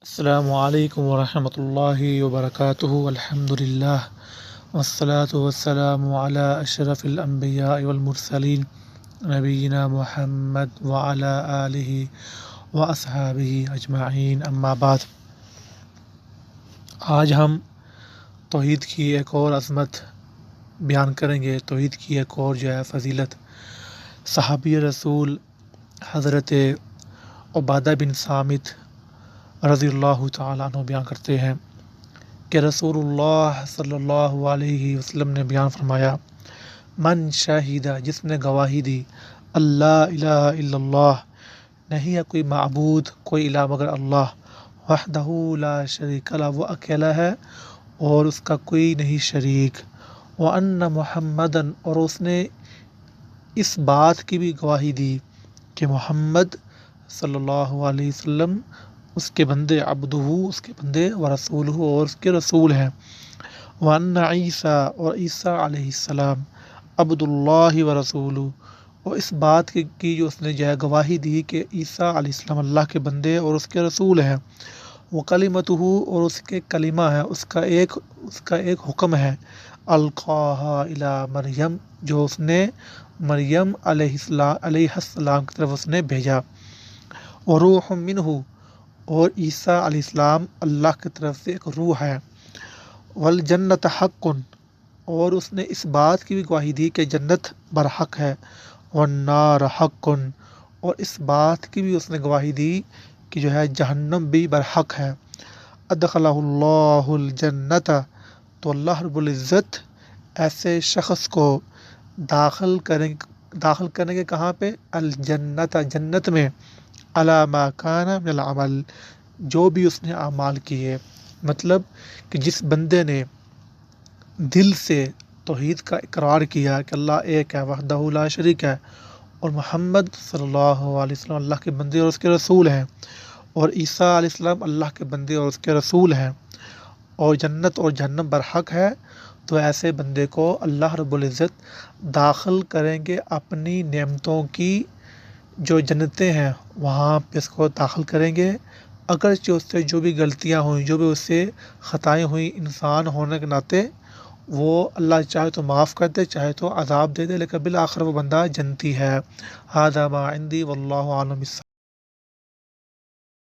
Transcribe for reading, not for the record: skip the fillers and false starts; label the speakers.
Speaker 1: السلام علیکم ورحمۃ اللہ وبرکاتہ۔ الحمد للہ والصلاة والسلام علی اشرف الانبیاء والمرسلین نبینا محمد وعلی آلہ واصحابہ اجمعین، اما بعد۔ آج ہم توحید کی ایک اور عظمت بیان کریں گے، توحید کی ایک اور فضیلت۔ صحابی رسول حضرت عبادہ بن صامت رضی اللہ تعالیٰ عنہ بیان کرتے ہیں کہ رسول اللہ صلی اللہ علیہ وسلم نے بیان فرمایا، من شاہدہ، جس نے گواہی دی، اللہ الہ الا اللہ، نہیں ہے کوئی معبود، کوئی الہ مگر اللہ، وحدہ لا شریک لہ، وہ اکیلا ہے اور اس کا کوئی نہیں شریک، وان محمدً، اور اس نے اس بات کی بھی گواہی دی کہ محمد صلی اللہ علیہ وسلم اس کے بندے، عبدہ، اس کے بندے، ورسولہ، اور اس کے رسول ہیں، وان عیسیٰ، اور عیسیٰ علیہ السلام، عبد اللہ ورسولہ، اور اس بات کی جو اس نے گواہی دی کہ عیسیٰ علیہ السلام اللہ کے بندے اور اس کے رسول ہیں، وکلمتہ، اور اس کے کلمہ ہے، اس کا ایک حکم ہے، القاہا الی مریم، جو اس نے مریم علیہ السلام کی طرف اس نے بھیجا، وروح منہ، اور عیسیٰ علیہ السلام اللہ کی طرف سے ایک روح ہے، والجنت حق، اور اس نے اس بات کی بھی گواہی دی کہ جنت برحق ہے، والنار حق، اور اس بات کی بھی اس نے گواہی دی کہ جہنم بھی برحق ہے، ادخلہ اللہ الجنت، تو اللہ رب العزت ایسے شخص کو داخل کریں گے کہاں پہ؟ الجنت، جنت میں، علی ما کان من العمل، جو بھی اس نے اعمال کیے۔ مطلب کہ جس بندے نے دل سے توحید کا اقرار کیا کہ اللہ ایک ہے، وحدہ لا شریک ہے، اور محمد صلی اللہ علیہ وسلم اللہ کے بندے اور اس کے رسول ہیں، اور عیسیٰ علیہ السلام اللہ کے بندے اور اس کے رسول ہیں، اور جنت اور جہنم برحق ہے، تو ایسے بندے کو اللہ رب العزت داخل کریں گے اپنی نعمتوں کی جو جنتیں ہیں، وہاں پہ اس کو داخل کریں گے، اگرچہ اس سے جو بھی غلطیاں ہوئیں، جو بھی اس سے خطائیں ہوئیں، انسان ہونے کے ناطے وہ اللہ چاہے تو معاف کر دے، چاہے تو عذاب دے دے، لیکن بالآخر وہ بندہ جنتی ہے۔ ھذا ما عندی واللہ اعلم۔